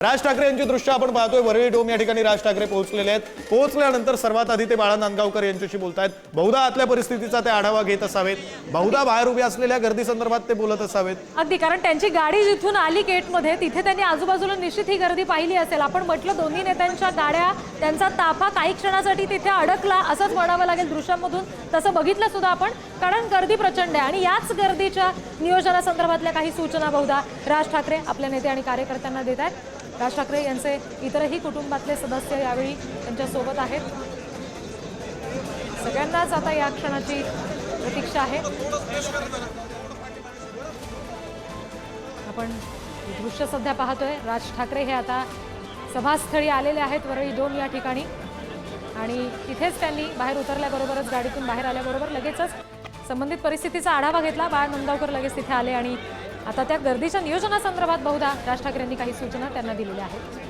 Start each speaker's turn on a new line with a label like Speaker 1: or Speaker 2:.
Speaker 1: राज ठाकरे यांची दृश्य आपण पाहतोय। वरळी डोम या ठिकाणी राज ठाकरे पोहोचलेले आहेत। पोहोचल्यानंतर सर्वात आधी ते बाळा नांदगावकर यांच्याशी बोलतायत। बहुधा आतल्या परिस्थितीचा ते आढावा घेत असावेत, बहुधा बाहेर उभी असलेल्या गर्दी संदर्भात ते बोलत असावेत।
Speaker 2: अगदी, कारण त्यांची गाडी जिथून आली गेटमध्ये तिथे त्यांनी आजूबाजूला निश्चित ही गर्दी पाहिली असेल। आपण म्हटलं दोन्ही नेत्यांच्या गाड्या, त्यांचा ताफा काही क्षणासाठी तिथे अडकला असंच म्हणावं लागेल दृश्यांमधून। तसं बघितलं सुद्धा आपण, कारण गर्दी प्रचंड आहे आणि याच गर्दीच्या नियोजनासंदर्भातल्या काही सूचना बहुधा राज ठाकरे आपल्या नेते आणि कार्यकर्त्यांना देत आहेत। राज ठाकरे यांचे इतरही कुटुंबातले सदस्य यावेळी त्यांच्या सोबत आहेत। सगळ्यांनाच आता या क्षणाची प्रतीक्षा आहे। आपण दृश्य सध्या पाहतोय, राज ठाकरे हे आता सभास्थळी आलेले आहेत वरळी 2 या ठिकाणी आणि तिथेच त्यांनी बाहेर उतरल्याबरोबरच गाडीतून बाहेर आल्याबरोबर लगेचच संबंधित परिस्थितीचा आढावा घेतला। बाळा नांदगावकर लगेच तिथे आले आणि आता त्या गर्दीच्या नियोजनासंदर्भात बहुधा राज ठाकरे यांनी काही सूचना त्यांना दिलेल्या आहेत।